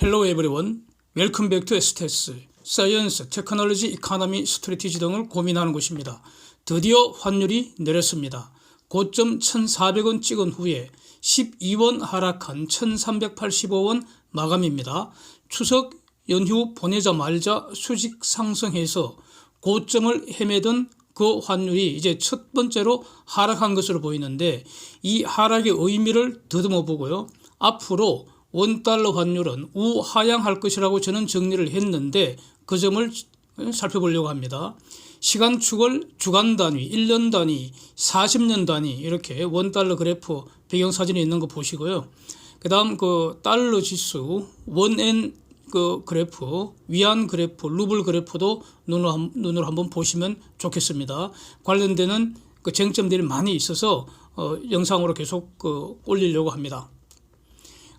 Hello everyone. Welcome back to STS. 사이언스, 테크놀로지, 이코노미, 스트래티지 등을 고민하는 곳입니다. 드디어 환율이 내렸습니다. 고점 1,400원 찍은 후에 12원 하락한 1,385원 마감입니다. 추석 연휴 보내자 말자 수직 상승해서 고점을 헤매던 그 환율이 이제 첫 번째로 하락한 것으로 보이는데, 이 하락의 의미를 더듬어 보고요. 앞으로 원달러 환율은 우하향할 것이라고 저는 정리를 했는데, 그 점을 살펴보려고 합니다. 시간축을 주간 단위, 1년 단위, 40년 단위 이렇게 원달러 그래프 배경사진이 있는 거 보시고요. 그 다음 그 달러 지수, 원엔 그 그래프, 위안 그래프, 루블 그래프도 눈으로 한번 보시면 좋겠습니다. 관련되는 그 쟁점들이 많이 있어서 영상으로 계속 올리려고 합니다.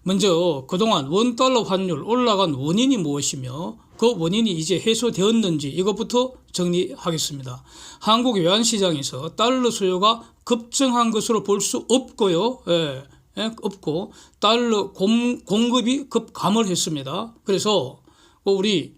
먼저 그동안 원달러 환율 올라간 원인이 무엇이며 그 원인이 이제 해소되었는지 이것부터 정리하겠습니다. 한국 외환시장에서 달러 수요가 급증한 것으로 볼 수 없고요. 없고 달러 공급이 급감을 했습니다. 그래서 우리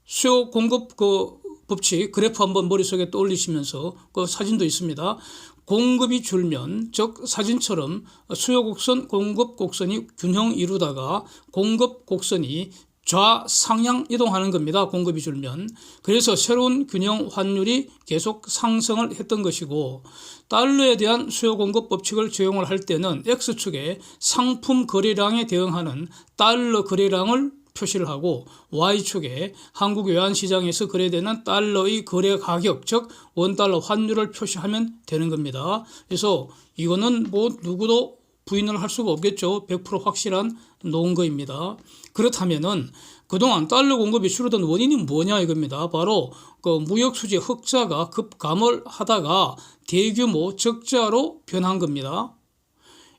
수요 공급 그 법칙 그래프 한번 머릿속에 떠올리시면서 그 사진도 있습니다. 공급이 줄면, 즉 사진처럼 수요 곡선, 공급 곡선이 균형 이루다가 공급 곡선이 좌상향 이동하는 겁니다. 공급이 줄면. 그래서 새로운 균형 환율이 계속 상승을 했던 것이고, 달러에 대한 수요 공급 법칙을 적용을 할 때는 X축에 상품 거래량에 대응하는 달러 거래량을 표시를 하고, Y축에 한국 외환시장에서 거래되는 달러의 거래 가격, 즉 원달러 환율을 표시하면 되는 겁니다. 그래서 이거는 뭐 누구도 부인을 할 수가 없겠죠. 100% 확실한 논거입니다. 그렇다면은 그동안 달러 공급이 줄어든 원인이 뭐냐 이겁니다. 바로 그 무역수지 흑자가 급감을 하다가 대규모 적자로 변한 겁니다.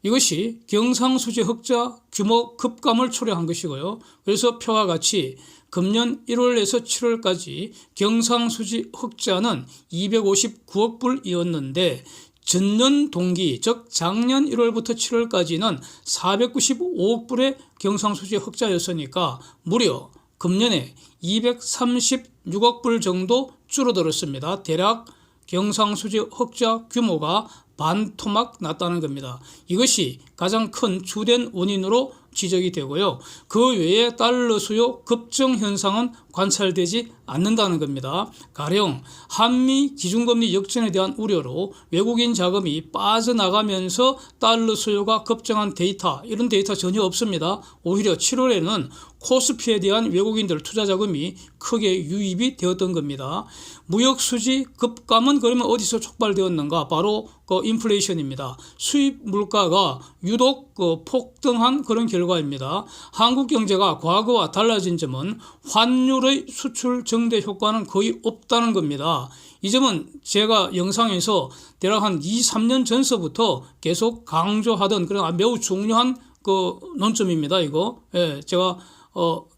이것이 경상수지 흑자 규모 급감을 초래한 것이고요. 그래서 표와 같이 금년 1월에서 7월까지 경상수지 흑자는 259억 불이었는데, 전년 동기, 즉 작년 1월부터 7월까지는 495억 불의 경상수지 흑자였으니까 무려 금년에 236억 불 정도 줄어들었습니다. 대략 경상수지 흑자 규모가 반토막 났다는 겁니다. 이것이 가장 큰 주된 원인으로 지적이 되고요. 그 외에 달러 수요 급증 현상은 관찰되지 않는다는 겁니다. 가령 한미 기준금리 역전에 대한 우려로 외국인 자금이 빠져나가면서 달러 수요가 급증한 데이터, 이런 데이터 전혀 없습니다. 오히려 7월에는 코스피에 대한 외국인들 투자 자금이 크게 유입이 되었던 겁니다. 무역수지 급감은 그러면 어디서 촉발되었는가? 바로 그 인플레이션입니다. 수입 물가가 유독 폭등한 그런 결과입니다. 한국 경제가 과거와 달라진 점은 환율의 수출 정대 효과는 거의 없다는 겁니다. 이 점은 제가 영상에서 대략 한 2, 3년 전서부터 계속 강조하던 그런 매우 중요한 그 논점입니다. 이거 제가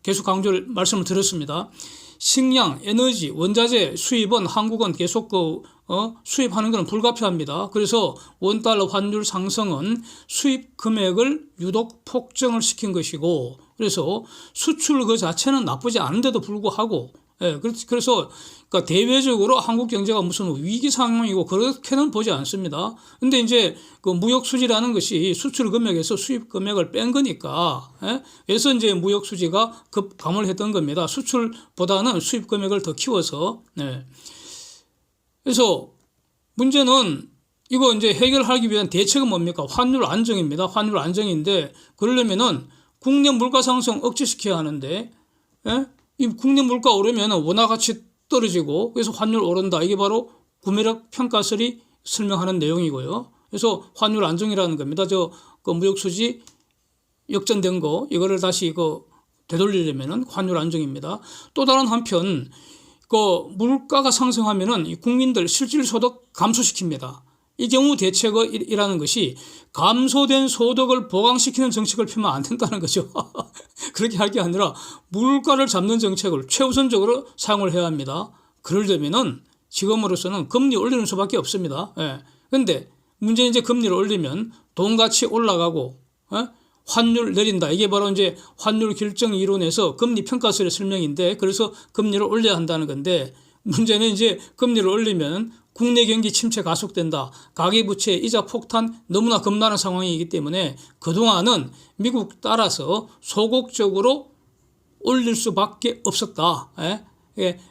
계속 말씀을 드렸습니다. 식량, 에너지, 원자재 수입은 한국은 계속 수입하는 것은 불가피합니다. 그래서 원달러 환율 상승은 수입 금액을 유독 폭증을 시킨 것이고, 그래서 수출 그 자체는 나쁘지 않은데도 불구하고, 그래서 그러니까 대외적으로 한국 경제가 무슨 위기 상황이고 그렇게는 보지 않습니다. 근데 이제 그 무역 수지라는 것이 수출 금액에서 수입 금액을 뺀 거니까, 그래서 이제 무역 수지가 급감을 했던 겁니다. 수출보다는 수입 금액을 더 키워서. 그래서 문제는 이거 이제 해결하기 위한 대책은 뭡니까? 환율 안정입니다. 환율 안정인데, 그러려면은 국내 물가 상승 억제시켜야 하는데, 이 국내 물가 오르면 원화 가치 떨어지고, 그래서 환율 오른다. 이게 바로 구매력 평가설이 설명하는 내용이고요. 그래서 환율 안정이라는 겁니다. 그 무역수지 역전된 거, 이거를 다시 되돌리려면은 환율 안정입니다. 또 다른 한편, 물가가 상승하면은 이 국민들 실질 소득 감소시킵니다. 이 경우 대책이라는 것이 감소된 소득을 보강시키는 정책을 펴면 안 된다는 거죠. 그렇게 할 게 아니라 물가를 잡는 정책을 최우선적으로 사용을 해야 합니다. 그러려면은 지금으로서는 금리 올리는 수밖에 없습니다. 그런데 문제는 이제 금리를 올리면 돈 가치 올라가고 환율 내린다. 이게 바로 이제 환율 결정 이론에서 금리 평가설의 설명인데, 그래서 금리를 올려야 한다는 건데, 문제는 이제 금리를 올리면 국내 경기 침체 가속된다. 가계부채 이자 폭탄 너무나 겁나는 상황이기 때문에 그동안은 미국 따라서 소극적으로 올릴 수밖에 없었다.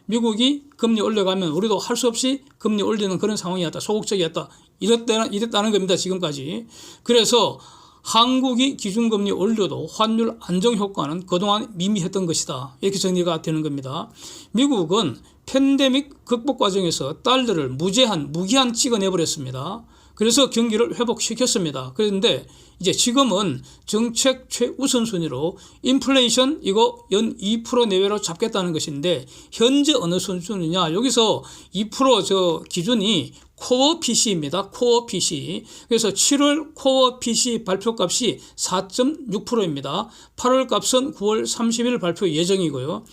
미국이 금리 올려가면 우리도 할 수 없이 금리 올리는 그런 상황이었다. 소극적이었다. 이랬다는 겁니다. 지금까지. 그래서 한국이 기준금리 올려도 환율 안정 효과는 그동안 미미했던 것이다. 이렇게 정리가 되는 겁니다. 미국은 팬데믹 극복 과정에서 달러를 무기한 찍어내버렸습니다. 그래서 경기를 회복시켰습니다. 그런데 이제 지금은 정책 최우선순위로 인플레이션 이거 연 2% 내외로 잡겠다는 것인데, 현재 어느 수준이냐? 여기서 2% 기준이 코어 PC입니다. 코어 PC. 그래서 7월 코어 PC 발표값이 4.6%입니다. 8월 값은 9월 30일 발표 예정이고요.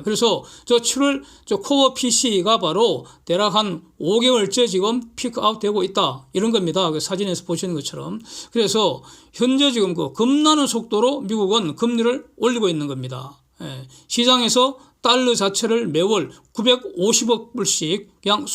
그래서 저 7월 코어 PC가 바로 대략 한 5개월째 지금 피크아웃 되고 있다. 이런 겁니다. 그 사진에서 보시는 것처럼. 그래서 현재 지금 그 겁나는 속도로 미국은 금리를 올리고 있는 겁니다. 시장에서 달러 자체를 매월 950억 불씩 그냥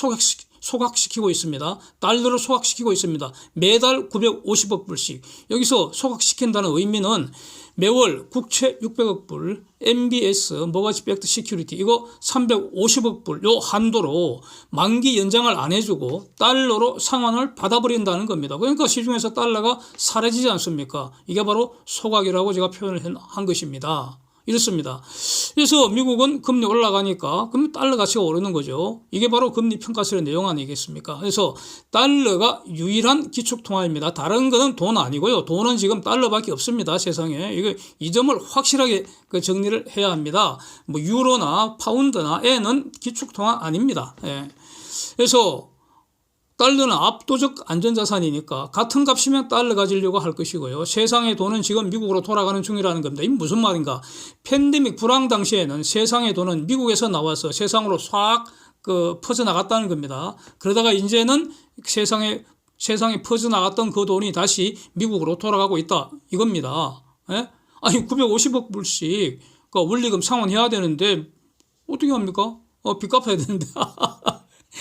소각시키고 있습니다. 달러를 소각시키고 있습니다. 매달 950억 불씩. 여기서 소각시킨다는 의미는 매월 국채 600억 불, MBS, 모가지 백드 시큐리티 이거 350억 불 요 한도로 만기 연장을 안 해주고 달러로 상환을 받아버린다는 겁니다. 그러니까 시중에서 달러가 사라지지 않습니까? 이게 바로 소각이라고 제가 표현을 한 것입니다. 이렇습니다. 그래서 미국은 금리 올라가니까 그럼 달러 가치가 오르는 거죠. 이게 바로 금리 평가설의 내용 아니겠습니까? 그래서 달러가 유일한 기축통화입니다. 다른 거는 돈 아니고요. 돈은 지금 달러밖에 없습니다. 세상에. 이 점을 확실하게 정리를 해야 합니다. 뭐 유로나 파운드나 엔은 기축통화 아닙니다. 그래서 달러는 압도적 안전자산이니까 같은 값이면 달러 가지려고 할 것이고요. 세상의 돈은 지금 미국으로 돌아가는 중이라는 겁니다. 이게 무슨 말인가? 팬데믹 불황 당시에는 세상의 돈은 미국에서 나와서 세상으로 싹 퍼져나갔다는 겁니다. 그러다가 이제는 세상에 퍼져나갔던 그 돈이 다시 미국으로 돌아가고 있다. 이겁니다. 아니 950억 불씩 원리금 상환해야 되는데 어떻게 합니까? 빚 갚아야 되는데.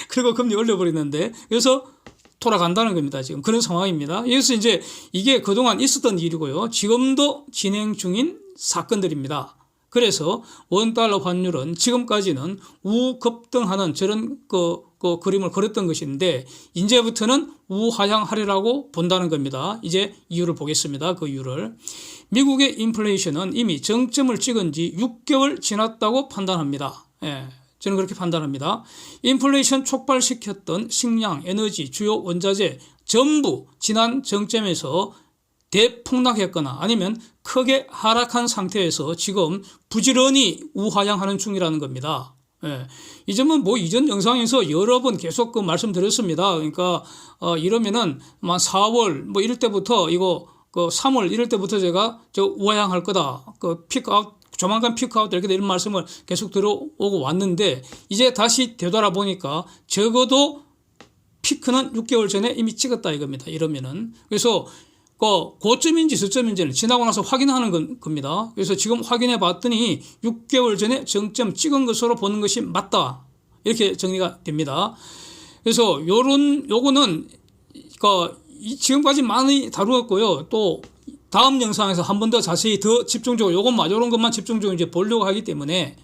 그리고 금리 올려버리는데, 그래서 돌아간다는 겁니다. 지금 그런 상황입니다. 그래서 이제 이게 그동안 있었던 일이고요. 지금도 진행 중인 사건들입니다. 그래서 원달러 환율은 지금까지는 우급등하는 저런 그림을 그렸던 것인데, 이제부터는 우하향하리라고 본다는 겁니다. 이제 이유를 보겠습니다. 그 이유를. 미국의 인플레이션은 이미 정점을 찍은 지 6개월 지났다고 판단합니다. 저는 그렇게 판단합니다. 인플레이션 촉발시켰던 식량, 에너지, 주요 원자재 전부 지난 정점에서 대폭락했거나 아니면 크게 하락한 상태에서 지금 부지런히 우하향하는 중이라는 겁니다. 이 점은 뭐 이전 영상에서 여러 번 계속 말씀드렸습니다. 그러니까 이러면은 4월 뭐 이럴 때부터 이거 3월 이럴 때부터 제가 우하향할 거다. 피크아웃 조만간 피크아웃 이렇게 이런 말씀을 계속 들어오고 왔는데, 이제 다시 되돌아보니까 적어도 피크는 6개월 전에 이미 찍었다 이겁니다. 이러면은. 그래서 고점인지 저점인지는 지나고 나서 확인하는 겁니다. 그래서 지금 확인해 봤더니 6개월 전에 정점 찍은 것으로 보는 것이 맞다. 이렇게 정리가 됩니다. 그래서 요거는 지금까지 많이 다루었고요. 또 다음 영상에서 한 번 더 자세히 더 집중적으로 요런 것만 집중적으로 이제 보려고 하기 때문에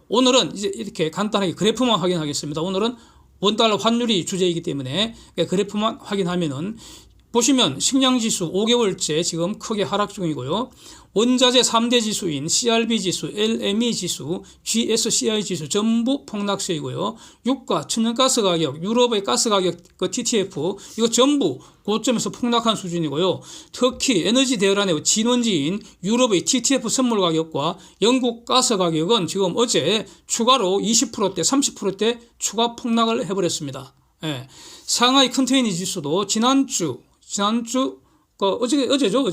오늘은 이제 이렇게 간단하게 그래프만 확인하겠습니다. 오늘은 원달러 환율이 주제이기 때문에 그래프만 확인하면은 보시면 식량지수 5개월째 지금 크게 하락 중이고요. 원자재 3대 지수인 CRB 지수, LME 지수, GSCI 지수 전부 폭락세이고요. 유가, 천연가스 가격, 유럽의 가스 가격, TTF 이거 전부 고점에서 폭락한 수준이고요. 특히 에너지 대란의 진원지인 유럽의 TTF 선물 가격과 영국 가스 가격은 지금 어제 추가로 20%대, 30%대 추가 폭락을 해버렸습니다. 상하이 컨테이너 지수도 지난주 어제죠?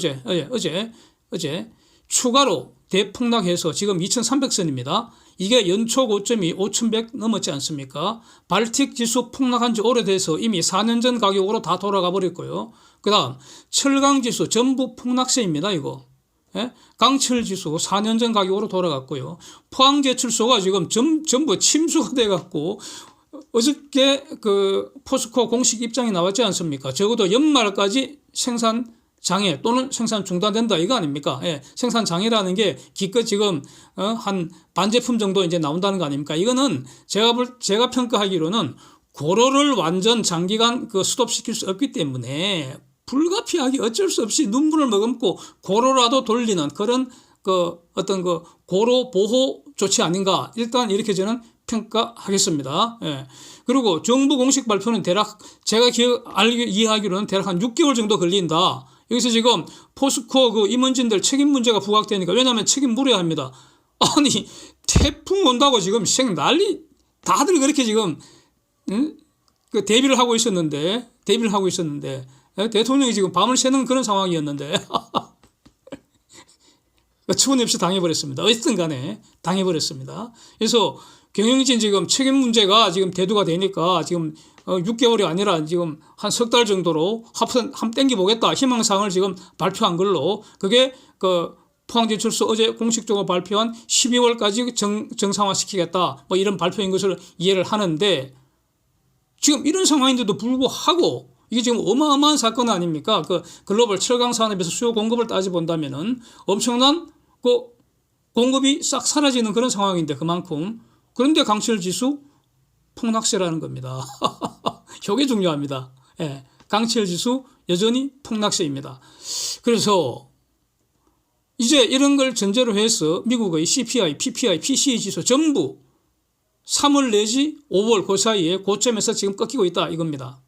어제 추가로 대폭락해서 지금 2300선입니다. 이게 연초 고점이 5100 넘었지 않습니까? 발틱 지수 폭락한 지 오래돼서 이미 4년 전 가격으로 다 돌아가 버렸고요. 그 다음 철강 지수 전부 폭락세입니다. 이거. 예? 강철 지수 4년 전 가격으로 돌아갔고요. 포항제철소가 지금 전부 침수가 돼갖고 어저께 그 포스코 공식 입장이 나왔지 않습니까? 적어도 연말까지 생산 장애 또는 생산 중단된다 이거 아닙니까? 예, 생산 장애라는 게 기껏 지금 한 반제품 정도 이제 나온다는 거 아닙니까? 이거는 제가 평가하기로는 고로를 완전 장기간 그 스톱시킬 수 없기 때문에 불가피하게 어쩔 수 없이 눈물을 머금고 고로라도 돌리는 그런 그 어떤 그 고로 보호 조치 아닌가 일단 이렇게 저는 평가하겠습니다. 예. 그리고 정부 공식 발표는 대략 제가 이해하기로는 대략 한 6개월 정도 걸린다. 여기서 지금 포스코 그 임원진들 책임 문제가 부각되니까 왜냐하면 책임 물어야 합니다. 아니 태풍 온다고 지금 난리 다들 그렇게 지금 그 대비를 하고 있었는데 대통령이 지금 밤을 새는 그런 상황이었는데 추운없이 당해버렸습니다. 어쨌든 간에 당해버렸습니다. 그래서 경영진 지금 책임 문제가 지금 대두가 되니까 지금 6개월이 아니라 지금 한 석 달 정도로 한번 땡겨보겠다 희망사항을 지금 발표한 걸로 그게 그 포항제철소 어제 공식적으로 발표한 12월까지 정상화시키겠다 뭐 이런 발표인 것을 이해를 하는데 지금 이런 상황인데도 불구하고 이게 지금 어마어마한 사건 아닙니까? 그 글로벌 철강 산업에서 수요 공급을 따져본다면은 엄청난 그 공급이 싹 사라지는 그런 상황인데 그만큼 그런데 강철 지수 폭락세라는 겁니다. 이게 중요합니다. 예, 강철 지수 여전히 폭락세입니다. 그래서 이제 이런 걸 전제로 해서 미국의 CPI, PPI, PCE 지수 전부 3월 내지 5월 그 사이에 고점에서 지금 꺾이고 있다 이겁니다.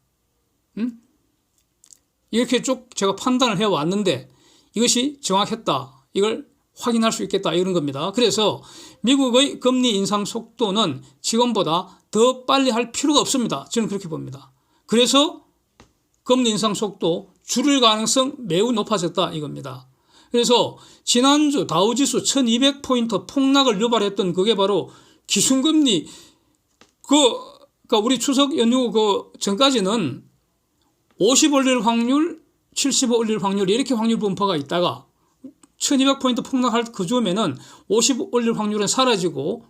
이렇게 쭉 제가 판단을 해왔는데 이것이 정확했다. 이걸 확인할 수 있겠다 이런 겁니다. 그래서 미국의 금리 인상 속도는 지금보다 더 빨리 할 필요가 없습니다. 저는 그렇게 봅니다. 그래서 금리 인상 속도 줄일 가능성 매우 높아졌다 이겁니다. 그래서 지난주 다우지수 1200포인트 폭락을 유발했던 그게 바로 기준금리 그러니까 우리 추석 연휴 그 전까지는 50 올릴 확률, 75 올릴 확률 이렇게 확률 분포가 있다가 1200포인트 폭락할 그 즈음에는 50 올릴 확률은 사라지고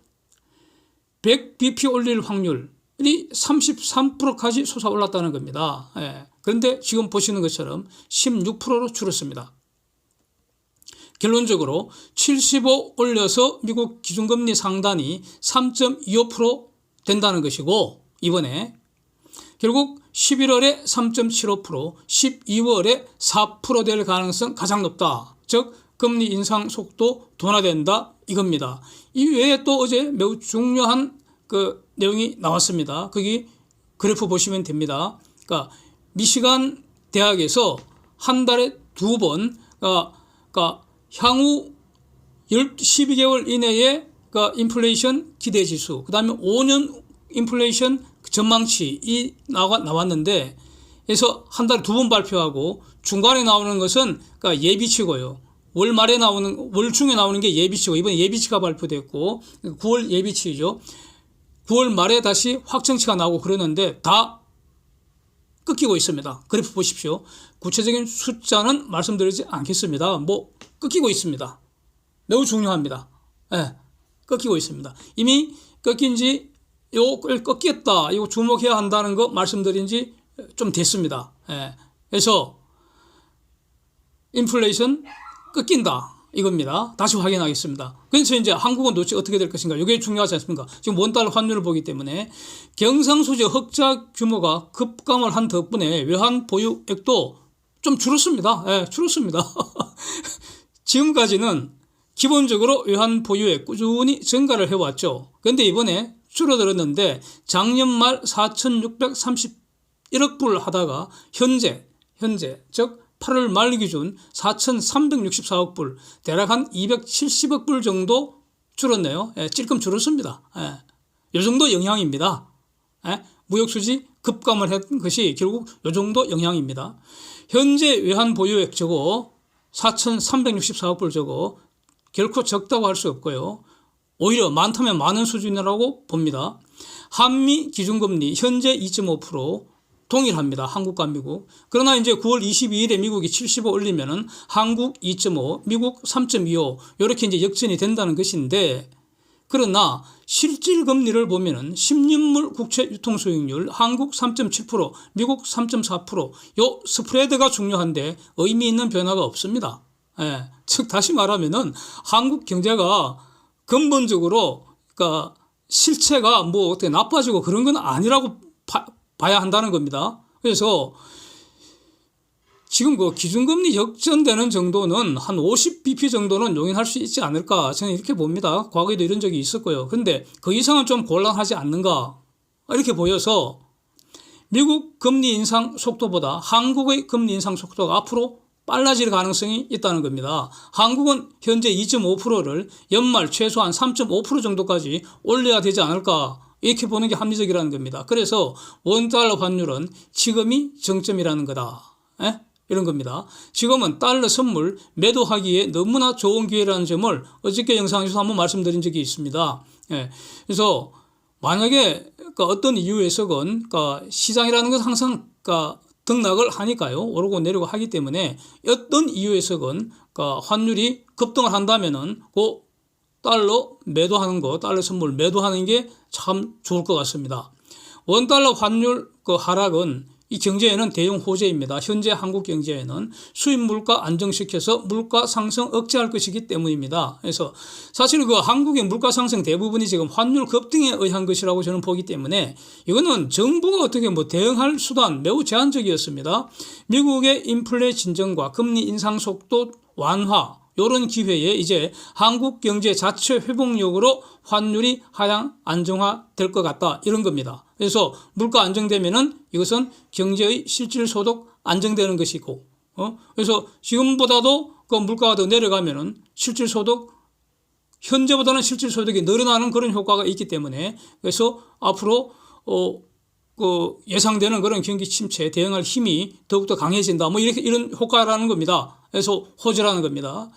100bp 올릴 확률이 33%까지 솟아올랐다는 겁니다. 예. 그런데 지금 보시는 것처럼 16%로 줄었습니다. 결론적으로 75 올려서 미국 기준금리 상단이 3.25% 된다는 것이고 이번에 결국 11월에 3.75%, 12월에 4% 될 가능성 가장 높다. 즉 금리 인상 속도 둔화된다 이겁니다. 이 외에 또 어제 매우 중요한 그 내용이 나왔습니다. 거기 그래프 보시면 됩니다. 그러니까 미시간 대학에서 한 달에 2번 그러니까 향후 12개월 이내에 그러니까 인플레이션 기대지수 그다음에 5년 인플레이션 전망치 나왔는데 그래서 한 달에 2번 발표하고 중간에 나오는 것은 그러니까 예비치고요. 월 중에 나오는 게 예비치고 이번 예비치가 발표됐고 9월 예비치죠. 9월 말에 다시 확정치가 나오고 그러는데 다 꺾이고 있습니다. 그래프 보십시오. 구체적인 숫자는 말씀드리지 않겠습니다. 뭐 꺾이고 있습니다. 매우 중요합니다. 네, 꺾이고 있습니다. 이미 꺾인 지 이걸 꺾겠다. 이거 주목해야 한다는 거 말씀드린 지 좀 됐습니다. 네, 그래서 인플레이션 꺾인다. 이겁니다. 다시 확인하겠습니다. 그래서 이제 한국은 도대체 어떻게 될 것인가? 이게 중요하지 않습니까? 지금 원달러 환율을 보기 때문에 경상수지 흑자 규모가 급감을 한 덕분에 외환 보유액도 좀 줄었습니다. 예, 줄었습니다. 지금까지는 기본적으로 외환 보유액 꾸준히 증가를 해왔죠. 그런데 이번에 줄어들었는데 작년 말 4,631억 불 하다가 현재 즉 8월 말 기준 4,364억 불, 대략 한 270억 불 정도 줄었네요. 예, 찔끔 줄었습니다. 예, 이 정도 영향입니다. 예, 무역수지 급감을 한 것이 결국 이 정도 영향입니다. 현재 외환 보유액 저거 4,364억 불 저거 결코 적다고 할 수 없고요. 오히려 많다면 많은 수준이라고 봅니다. 한미 기준금리 현재 2.5% 동일합니다. 한국과 미국. 그러나 이제 9월 22일에 미국이 75 올리면은 한국 2.5, 미국 3.25 이렇게 이제 역전이 된다는 것인데, 그러나 실질 금리를 보면은 10년물 국채 유통 수익률 한국 3.7%, 미국 3.4%, 요 스프레드가 중요한데 의미 있는 변화가 없습니다. 예. 즉 다시 말하면은 한국 경제가 근본적으로 그러니까 실체가 뭐 어떻게 나빠지고 그런 건 아니라고 봐야 한다는 겁니다. 그래서 지금 그 기준금리 역전되는 정도는 한 50bp 정도는 용인할 수 있지 않을까 저는 이렇게 봅니다. 과거에도 이런 적이 있었고요. 그런데 그 이상은 좀 곤란하지 않는가 이렇게 보여서 미국 금리 인상 속도보다 한국의 금리 인상 속도가 앞으로 빨라질 가능성이 있다는 겁니다. 한국은 현재 2.5%를 연말 최소한 3.5% 정도까지 올려야 되지 않을까 이렇게 보는 게 합리적이라는 겁니다. 그래서 원달러 환율은 지금이 정점이라는 거다. 에? 이런 겁니다. 지금은 달러 선물 매도하기에 너무나 좋은 기회라는 점을 어저께 영상에서 한번 말씀드린 적이 있습니다. 예. 그래서 만약에 어떤 이유에서건 시장이라는 것은 항상 등락을 하니까요. 오르고 내리고 하기 때문에 어떤 이유에서건 환율이 급등을 한다면은 그 달러 매도하는 거, 달러 선물 매도하는 게 참 좋을 것 같습니다. 원달러 환율 하락은 이 경제에는 대형 호재입니다. 현재 한국 경제에는 수입 물가 안정시켜서 물가 상승 억제할 것이기 때문입니다. 그래서 사실 한국의 물가 상승 대부분이 지금 환율 급등에 의한 것이라고 저는 보기 때문에 이거는 정부가 어떻게 대응할 수단 매우 제한적이었습니다. 미국의 인플레 진정과 금리 인상 속도 완화 이런 기회에 이제 한국 경제 자체 회복력으로 환율이 하향 안정화될 것 같다 이런 겁니다. 그래서 물가 안정되면은 이것은 경제의 실질 소득 안정되는 것이고, 그래서 지금보다도 물가가 더 내려가면은 실질 소득 현재보다는 실질 소득이 늘어나는 그런 효과가 있기 때문에 그래서 앞으로 예상되는 그런 경기 침체에 대응할 힘이 더욱더 강해진다. 뭐 이렇게 이런 효과라는 겁니다. 그래서 호재라는 겁니다.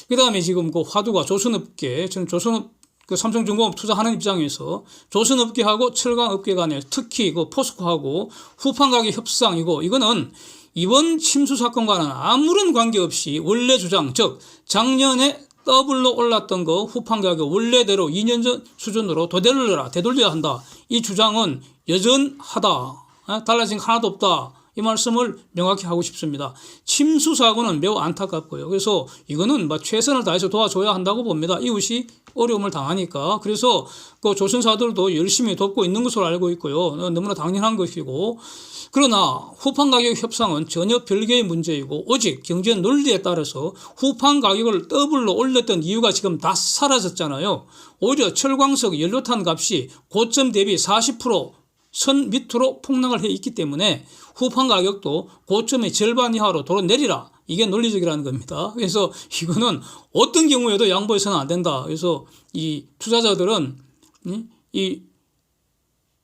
그 다음에 지금 화두가 조선업계, 저는 조선업 삼성중공업 투자하는 입장에서 조선업계하고 철강업계 간에 특히 포스코하고 후판 가격 협상이고 이거는 이번 침수 사건과는 아무런 관계없이 원래 주장, 즉 작년에 더블로 올랐던 후판 가격 원래대로 2년 전 수준으로 되돌려야 한다. 이 주장은 여전하다. 달라진 게 하나도 없다. 이 말씀을 명확히 하고 싶습니다. 침수 사고는 매우 안타깝고요. 그래서 이거는 최선을 다해서 도와줘야 한다고 봅니다. 이웃이 어려움을 당하니까. 그래서 조선사들도 열심히 돕고 있는 것으로 알고 있고요. 너무나 당연한 것이고. 그러나 후판 가격 협상은 전혀 별개의 문제이고 오직 경제 논리에 따라서 후판 가격을 더블로 올렸던 이유가 지금 다 사라졌잖아요. 오히려 철광석 연료탄 값이 고점 대비 40% 선 밑으로 폭락을 해 있기 때문에 후판 가격도 고점의 절반 이하로 도로내리라. 이게 논리적이라는 겁니다. 그래서 이거는 어떤 경우에도 양보해서는 안 된다. 그래서 이 투자자들은 이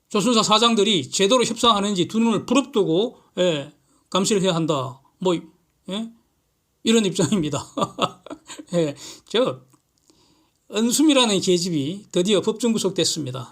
조선사 사장들이 제대로 협상하는지 두 눈을 부릅뜨고 감시를 해야 한다. 이런 입장입니다. 은숨이라는 계집이 드디어 법정 구속됐습니다.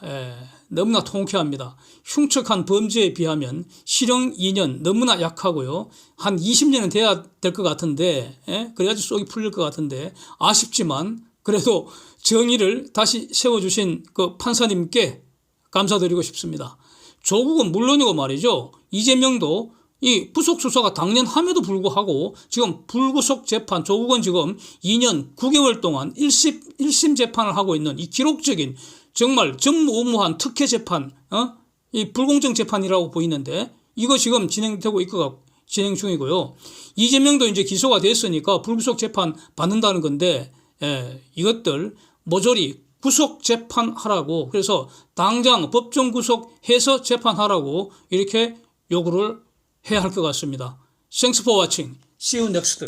너무나 통쾌합니다. 흉측한 범죄에 비하면 실형 2년 너무나 약하고요. 한 20년은 돼야 될 것 같은데 그래야지 속이 풀릴 것 같은데 아쉽지만 그래도 정의를 다시 세워주신 판사님께 감사드리고 싶습니다. 조국은 물론이고 말이죠. 이재명도 이 부속 수사가 당연함에도 불구하고 지금 불구속 재판, 조국은 지금 2년 9개월 동안 1심 재판을 하고 있는 이 기록적인 정말 전무후무한 특혜 재판, 이 불공정 재판이라고 보이는데 이거 지금 진행되고 진행 중이고요. 이재명도 이제 기소가 됐으니까 불구속 재판 받는다는 건데 이것들 모조리 구속 재판하라고 그래서 당장 법정 구속해서 재판하라고 이렇게 요구를 해야 할 것 같습니다. Thanks for watching. See you next.